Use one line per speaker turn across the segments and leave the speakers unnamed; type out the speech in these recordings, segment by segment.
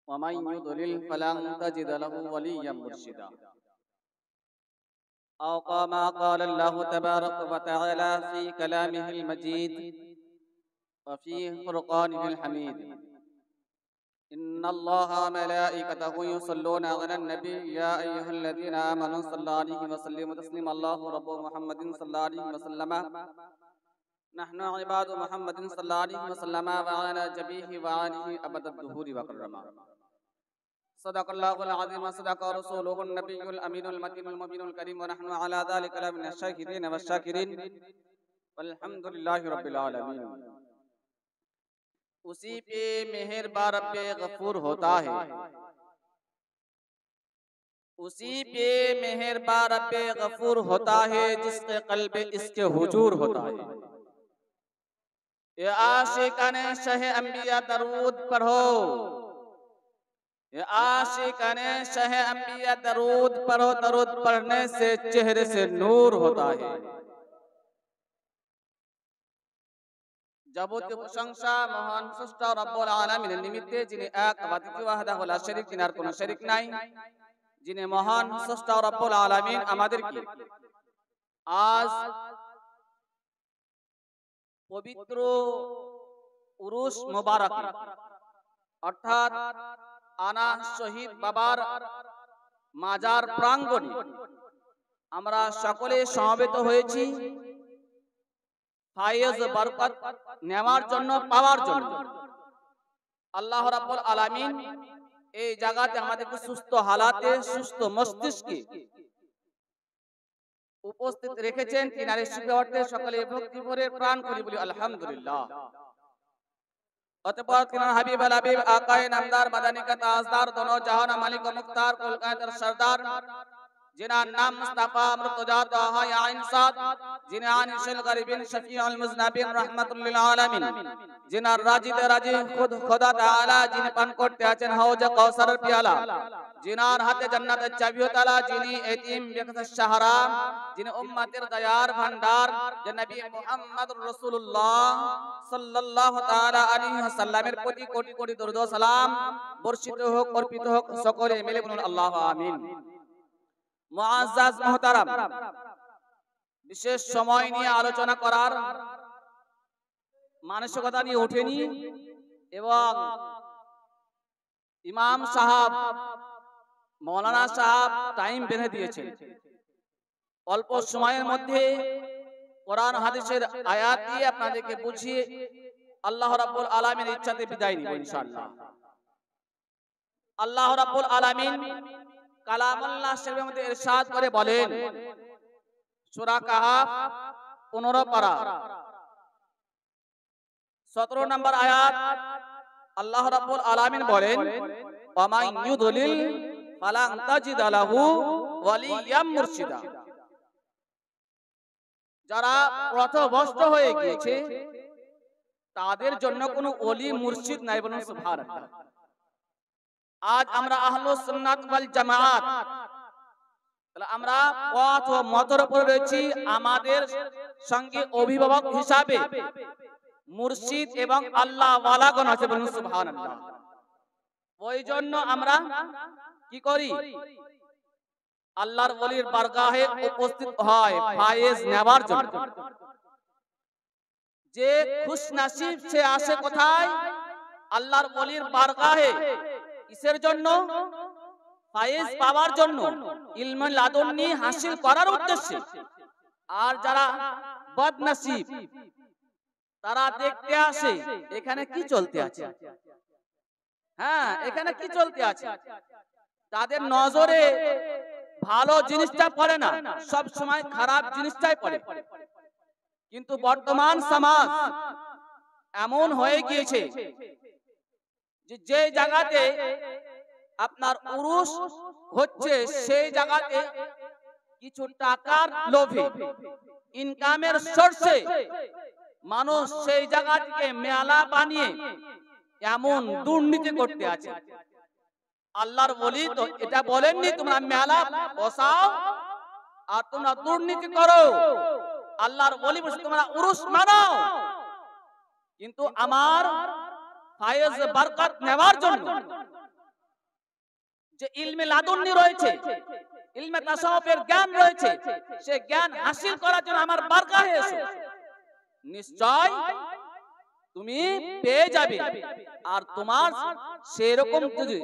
ومن يضلل فلن تجد له وليا مرشدا أو كما قال الله تبارك وتعالى في كلامه المجيد وفي فرقانه الحميد إن الله وملائكته يصلون على النبي يا أيها الذين آمنوا صلوا عليه وسلموا تسليما الله رب محمد صلى الله عليه وسلم نحن عباد محمد صلى الله عليه وسلم وعلى جبيه وعاله أبد الدهور وكرما صدق الله العظيم وصدق رسوله النبي الأمين المتين المبين الكريم ونحن على ذلك لمن الشاكرين والشاكرين والحمد لله رب العالمين उसी पे मेहरबान रब्बे गफूर होता है, उसी पे मेहरबान रब्बे गफूर होता है जिसके कल्बे इसके हुजूर होता है। ये आशिकाने शहे अंबिया दरूद पढ़ो, ये आशिकाने शहे अंबिया दरूद पढ़ो, दरूद पढ़ने से चेहरे से नूर होता है। যাবতীয় প্রশংসা মহান স্রষ্টা রব্বুল আলামিনের নিমিত্তে, যিনি এক অদ্বিতীয় ওয়াহদাহু লা শারীক, যিনার কোনো শরীক নাই, যিনি মহান স্রষ্টা রব্বুল আলামিন আমাদেরকে আজ পবিত্র উরুস মুবারক অর্থাৎ আনা শহীদ বাবার মাজার প্রাঙ্গণে আমরা সকলে সমবেত হয়েছি ফায়েজ বরকত নেওয়ার জন্য, পাওয়ার জন্য। আল্লাহ রাব্বুল আলামিন এই জায়গাতে আমাদেরকে সুস্থ হালাতে, সুস্থ মস্তিষ্কে উপস্থিত রেখেছেন। তিনার সুখে সকলে ভক্তি ভরে প্রাণ খুলে বলি আলহামদুলিল্লাহ। অতঃপর তিনার হাবিব আল হাবিব আকায়ে নামদার মাদানী কা তাজদার দোনো জাহান মালিক ও মুখতার কুল কায়নাতের সরদার, जिनार नाम मुस्तफा मुर्तजा ताहा या इंसाद, जिन्हें आनिशल गरीबिन शफीउल मुज़नबिन रहमतुल लिल आलमीन, जिनार राजी दे राजी खुद खुदा ताला, जिन्हें पान करते आছেন হাউজ কাউসার পিয়ালা, जिनार हाथे जन्नतेर चाबी ও তালা, যিনি এতিম বেকস সাহারা, যিনি উম্মতের দয়ার ভান্ডার, যে নবী মুহাম্মদুর রাসূলুল্লাহ সাল্লাল্লাহু তাআলা আলাইহি ওয়াসাল্লামের প্রতি কোটি কোটি দরুদ ও সালাম বর্ষিত হোক, অর্পিত হোক। সকলে মিলে বলুন আল্লাহু আমিন। মুআজ্জাজ মুহতারাম, বিশেষ সময় নিয়ে আলোচনা করার মানসিকতা নিয়ে ওঠেনি এবং ইমাম সাহেব মৌলানা সাহেব টাইম বেঁধে দিয়েছেন। অল্প সময়ের মধ্যে কোরআন হাদিসের আয়াত দিয়ে আপনাদেরকে বুঝিয়ে আল্লাহ রাব্বুল আলামিনের ইচ্ছাতে বিদায় নিব ইনশাআল্লাহ। আল্লাহ রাব্বুল আলামিন কালামুল্লাহ শরীফের মধ্যে ইরশাদ করে বলেন, সূরা কাহফ 15 পারা 17 নম্বর আয়াত, আল্লাহ রাব্বুল আলামিন বলেন, ওয়ামান ইউদলিল ফালান তাজিদ লাহু ওয়ালিয়াম মুরশিদা। যারা পথভ্রষ্ট হয়ে গিয়েছে তাদের জন্য কোনো ওলি মুর্শিদ নাই, বলুন সুবহানাল্লাহ। আজ আমরা আহলুস সুন্নাত ওয়াল জামাত, তাহলে আমরা পথ ও মতের উপর রয়েছি। আমাদের সঙ্গে অভিভাবক হিসাবে মুর্শিদ এবং আল্লাহ ওয়ালাগণ আছে, বলুন সুবহানাল্লাহ। ওই জন্য আমরা কি করি? আল্লাহর ওলির বারগাহে উপস্থিত হয় ফায়েজ নেওয়ার জন্য। যে খুশনসিব সে আসে কোথায়? আল্লাহর ওলির বারগাহে। কিসের জন্য? ফায়েজ পাওয়ার জন্য, ইলমে লাদুন্নি হাসিল করার উদ্দেশ্যে। আর যারা বদনসিব তারা দেখতে আসে এখানে কি চলতে আছে, হ্যাঁ এখানে কি চলতে আছে। তাদের নজরে ভালো জিনিসটা পড়ে না, সব সময় খারাপ জিনিসটাই পড়ে। কিন্তু বর্তমান সমাজ এমন হয়ে গিয়েছে যে জায়গাতে আপনার উরুস হচ্ছে সেই জায়গাতে কিছু টাকার লোভে, ইনকামের সোর্সে মানুষ সেই জায়গাটিকে মেলা বানিয়ে এমন দুর্নীতি করতে আছে। আল্লাহর ওলি তো এটা বলেননি তোমরা মেলা বসাও আর তোমরা দুর্নীতি করো। আল্লাহর ওলি বলছে তোমরা উরুস মানাও, কিন্তু আমার ফায়েজ বরকত নেওয়ার জন্য যে ইলমে লাদুন্নি রয়েছে, ইলমে তাসাউফের জ্ঞান রয়েছে, সেই জ্ঞান হাসিল করার জন্য আমার বারগাহে এসো, নিশ্চয় তুমি পেয়ে যাবে। আর তোমার সেরকম যদি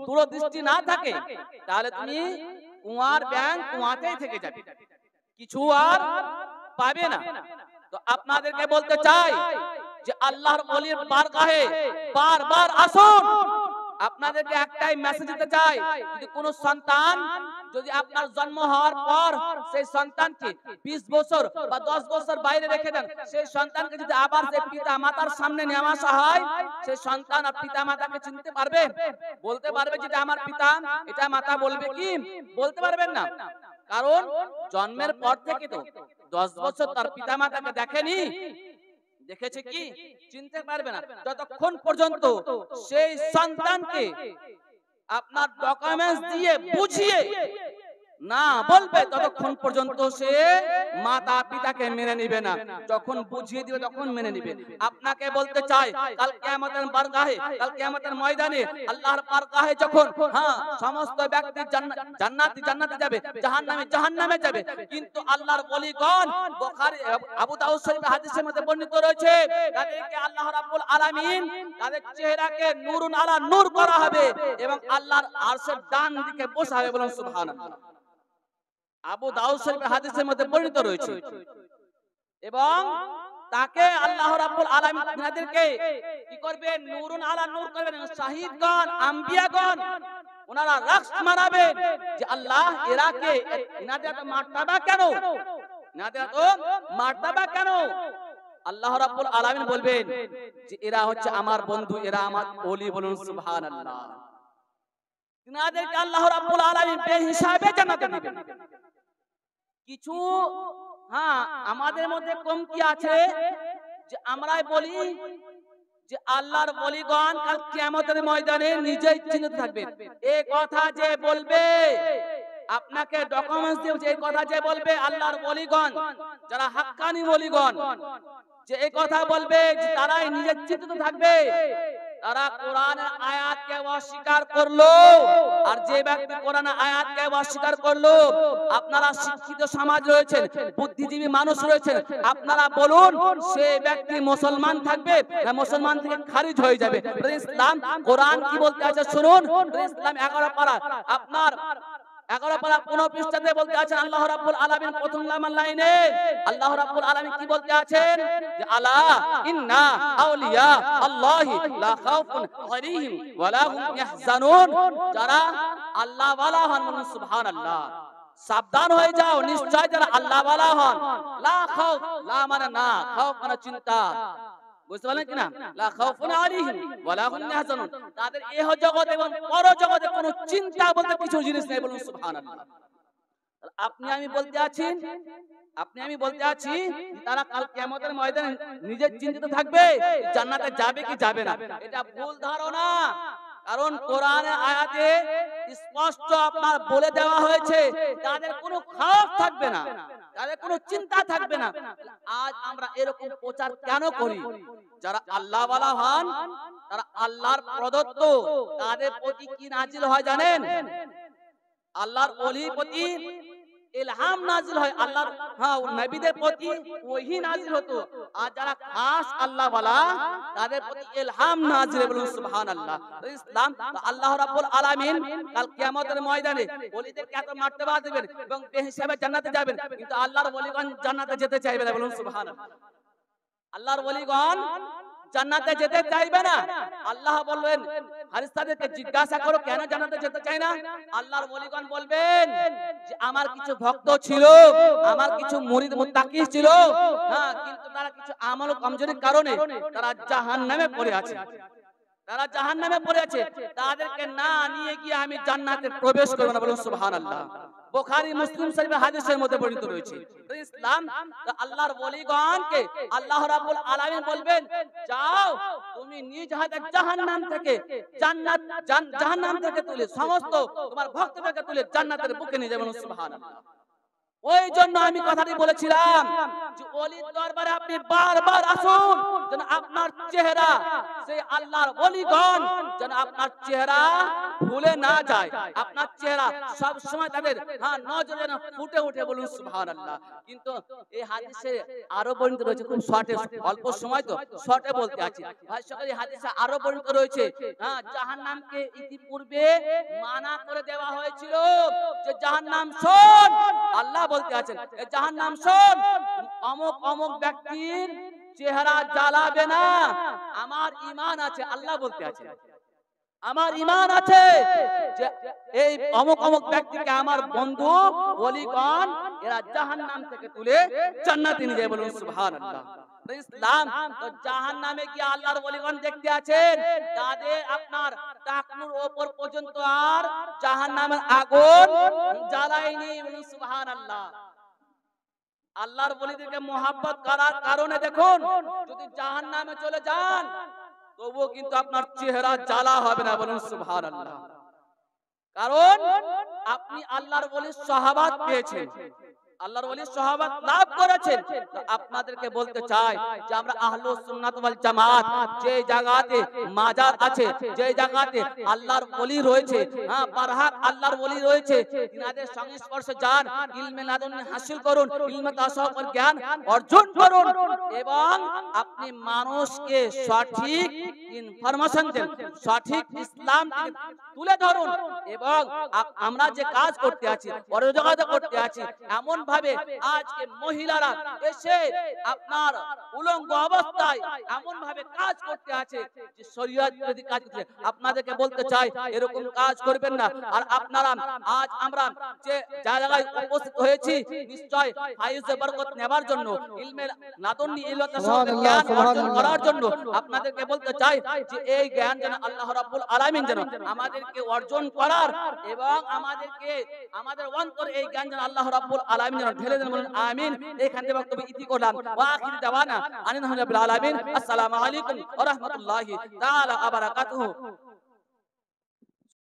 দূরদৃষ্টি না থাকে তাহলে তুমি কুয়ার ব্যাং কুয়াতেই থেকে যাবে, কিছু আর পাবে না। তো আপনাদেরকে বলতে চাই যে আল্লাহর ওলির বারগাহে বারবার আসুন। আপনাদেরকে একটাই মেসেজ দিতে চাই, যদি কোন সন্তান যদি আপনার জন্ম হওয়ার পর সেই সন্তানকে 20 বছর বা 10 বছর বাইরে রেখে দেন, সেই সন্তানকে যদি আবার সেই পিতা মাতার সামনে নিয়ে আসা হয়, সেই সন্তান আর পিতা মাতাকে চিনতে পারবে? বলতে পারবে যে আমার পিতা, এটা মাতা বলবে কি? বলতে পারবেন না। কারণ জন্মের পর থেকে তো 10 বছর তার পিতা মাতাকে দেখেনি, দেখেছে কি? চিনতে পারবে না। যতক্ষণ পর্যন্ত সেই সন্তানকে আপনার ডকুমেন্টস দিয়ে বুঝিয়ে না বলবে, ততক্ষণ পর্যন্ত সে মাতা পিতাকে মেনে নিবে না। যখন বুঝিয়ে দিবে তখন মেনে নিবে। আপনাকে বলতে চাই, কাল কিয়ামতের বারগাহে, কাল কিয়ামতের ময়দানে আল্লাহর বারগাহে যখন সমস্ত ব্যক্তি জান্নাতে যাবে, জাহান্নামে যাবে, কিন্তু আল্লাহর ওলিগণ, বুখারী আবু দাউদ শরীফের হাদিসের মধ্যে বর্ণিত রয়েছে, তাদেরকে আল্লাহ রাব্বুল আলামিন তাদের চেহারাকে নূরুন আলা নূর করা হবে এবং আল্লাহর আরশের ডান দিকে বসাবে। বলুন সুবহানাল্লাহ। আবু দাউদ শরীফের হাদিসের মধ্যে বর্ণিত রয়েছে। এবং তাকে আল্লাহ রাব্বুল আলামিন তাদেরকে কি করবেন? নূরুন আলা নূর করবেন। শাহিদগণ, আম্বিয়াগণ ওনারা রাক্স মারাবেন যে আল্লাহ এরাকে, এনাদের এত মার্তাবা কেন? এনাদের এত মার্তাবা কেন? আল্লাহ রাব্বুল আলামিন বলবেন যে এরা হচ্ছে আমার বন্ধু, এরা আমার ওলি। বলুন সুবহানাল্লাহ। এনাদেরকে আল্লাহ রাব্বুল আলামিন বেহিসাবে জান্নাতে দিবেন। কিছু আমাদের মধ্যে কমতি আছে যে আমরাই বলি যে আল্লাহর ওলিগণ কাল কিয়ামতের ময়দানে নিজেই চিন্তিত থাকবে। এই কথা যে বলবে, আপনাকে ডকুমেন্টস দিয়ে যে কথা যে বলবে আল্লাহর ওলিগণ, যারা হাক্কানি ওলিগণ, যে এই কথা বলবে যে তারাই নিজে চিন্তিত থাকবে, তারা কোরআনের আয়াতকে অস্বীকার করলো। আর যে ব্যক্তি কোরআনের আয়াতকে অস্বীকার করলো, আপনারা শিক্ষিত সমাজ রয়েছেন, বুদ্ধিজীবী মানুষ রয়েছেন, আপনারা বলুন সেই ব্যক্তি মুসলমান থাকবে না মুসলমান থেকে খারিজ হয়ে যাবে? ইসলাম কোরআন কি বলতে আছে শুনুন। ইসলাম 11 পারা, আপনার 11 পারা 15 পৃষ্ঠাতে বলতে আছেন আল্লাহ রাব্বুল আলামিন প্রথম লাইনে আল্লাহ রাব্বুল আলামিন কি বলতে আছেন যে আলা ইন্না আউলিয়া আল্লাহি লা খাউফুন আলাইহিম ওয়া লা হুম ইয়াহজানুন। যারা আল্লাহ ওয়ালা হন, বলুন সুবহানাল্লাহ, সাবধান হয়ে যাও, নিশ্চয় যারা আল্লাহ ওয়ালা হন, লা খাউফ, লা মানে না, খাউফ মানে চিন্তা, বুঝতে পারলেন কিনা? লা খাউফুন আলাইহিম ওয়া লা হুম ইয়াহজানুন, তাদের ইহ জগতে এবং পর জগতে কোনো চিন্তা বলতে কিছু জিনিস নেই। বলুন সুবহানাল্লাহ। আপনি আমি বলতে আছি তারা কাল কিয়ামতের ময়দানে নিজে চিন্তিত থাকবে জান্নাতে যাবে কি যাবে না। এটা ভুল ধারণা। কারণ কোরআনের আয়াতে স্পষ্ট আপনার বলে দেওয়া হয়েছে তাদের কোনো খাওফ থাকবে না, তাদের কোনো চিন্তা থাকবে না। আজ আমরা এরকম প্রচার কেন করি? যারা আল্লাহ ওয়ালা হন, তারা আল্লাহর প্রদত্ত, তাদের প্রতি কি নাজিল হয় জানেন? আল্লাহর ওলির প্রতি ইলহাম নাজিল হয়, আল্লাহর নবীদের প্রতি ওহী নাজিল হতো। আর যারা খাস আল্লাহ ওয়ালা তাদের প্রতি ইলহাম নাজিল। বলুন সুবহানাল্লাহ। ইসলাম আল্লাহ রাব্বুল আলামিন কাল কিয়ামতের ময়দানে ওলিদেরকে এত মার্তবা দিবেন এবং বেহিসাবে জান্নাতে যাবেন, কিন্তু আল্লাহর ওলিগণ জান্নাতে যেতে চাইবে না। বলুন সুবহানাল্লাহ। আল্লাহর ওলিগণ জান্নাতে যেতে চাইবে না। আল্লাহ বলবেন ফেরেশতাদেরকে জিজ্ঞাসা করো কেন জান্নাতে যেতে চায় না? আল্লাহর ওলিগণ বলবেন যে আমার কিছু ভক্ত ছিল, আমার কিছু মুরিদ মুত্তাকি ছিল, কিন্তু তারা কিছু আমল কমজোরির কারণে তারা জাহান্নামে পড়ে আছে, তাদেরকে না নিয়ে গিয়ে আমি জান্নাতে প্রবেশ করব না। বলুন সুবহানাল্লাহ। বুখারী মুসলিম শরীফের হাদিসের মধ্যে বর্ণিত রয়েছে। ইসলাম আল্লাহর ওলিগণকে আল্লাহ রাব্বুল আলামিন বলবেন যাও তুমি নিজ হাতে জাহান্নাম থেকে জাহান্নাম থেকে তুলে সমস্ত তোমার ভক্তদেরকে তুলে জান্নাতের বুকে নিয়ে যাবেন। সুবহানাল্লাহ। ওই জন্য আমি কথাটি বলেছিলাম যে ওলির দরবারে আপনি বারবার আসুন, যেন আপনার চেহারা সেই আল্লাহর ওলিগণ যেন আপনার চেহারা ভুলে না যায়, আপনার চেহারা সব সময় তাদের নজরে যেন ফুটে ওঠে, বলুন সুবহানাল্লাহ। কিন্তু এই হাদিসে আরো বর্ণিত রয়েছে, খুব শর্টে, অল্প সময় তো শর্টে বলতে আছি ভাই সকল। এই হাদিসে আরো বর্ণিত রয়েছে জাহান্নামকে ইতিপূর্বে মানা করে দেওয়া হয়েছিল যে জাহান্নাম শোন, আল্লাহ বলতে আছেন এই জাহান্নাম শোন, অমুক অমুক ব্যক্তির চেহারা জ্বালাবে না, আমার ঈমান আছে, আল্লাহ বলতে আছেন আমার ঈমান আছে যে এই অমুক অমুক ব্যক্তিকে আমার বন্ধু ওলিগণ এরা জাহান্নাম থেকে তুলে জান্নাতে নিয়ে যায়, বলুন সুবহানাল্লাহ। ইসলাম তো জাহান্নামে গিয়ে আল্লাহর ওলিগণ দেখতে আছেন, তাদের আপনার টাকনুর উপর পর্যন্ত আর জাহান্নামের আগুন জ্বালায়নি, বলুন সুবহানাল্লাহ। আল্লাহর ওলিদেরকে মুহাব্বত করার কারণে দেখুন যদি জাহান্নামে চলে যান তবুও কিন্তু আপনার চেহারা জ্বালা হবে না, বলুন সুবহানাল্লাহ। কারণ আপনি আল্লাহর ওলির সাহাবাত পেয়েছেন, আল্লাহর ওলির সাহাবাত লাভ করেছেন। আপনাদেরকে বলতে চাই যে আমরা আহলুস সুন্নাত ওয়াল জামাত, যে জায়গাতে মাজার আছে, যে জায়গাতে আল্লাহর ওলি রয়েছে, বারহাক আল্লাহর ওলি রয়েছে, তিনাদের সংস্পর্শে যান, ইলমে লাদুন্নি হাসিল করুন, ইলমে তাসাউফের জ্ঞান অর্জন করুন এবং আপনি মানুষকে সঠিক ইনফরমেশন দেন, সঠিক ইসলাম তুলে ধরুন। এবং আমরা যে কাজ করতে আছি, অরাজকতা করতে আছি, এমন ভাবে আজকে মহিলারা এসে আপনার উলঙ্গ অবস্থায় এমন ভাবে কাজ করতে আছে যে শরীয়ত বিরোধী কাজ করতে। আপনাদেরকে বলতে চাই এরকম কাজ করবেন না। আর আপনারা আজ আমরা যে জায়গায় উপস্থিত হয়েছি নিশ্চয় ফায়ুজে বরকত নেবার জন্য, ইলমে লাদুন্নি ইলমে তাসাউফের জ্ঞান অর্জন করার জন্য। আপনাদেরকে বলতে চাই যে এই জ্ঞান যেন আল্লাহ রাব্বুল আলামিন যেন আমাদেরকে অর্জন করার এবং আমাদেরকে আমাদের অন্তরে এই জ্ঞান যেন আল্লাহ রাব্বুল আলামিন যেন ঢেলে দেন, বলুন আমিন। এখান থেকে বক্তব্য ইতি করলাম। ওয়া আখির দাওয়ানা আনিল হামদুলিল্লাহি রাব্বিল আলামিন। আসসালামু আলাইকুম ওয়া রাহমাতুল্লাহি তাআলা ওয়া বারাকাতুহু।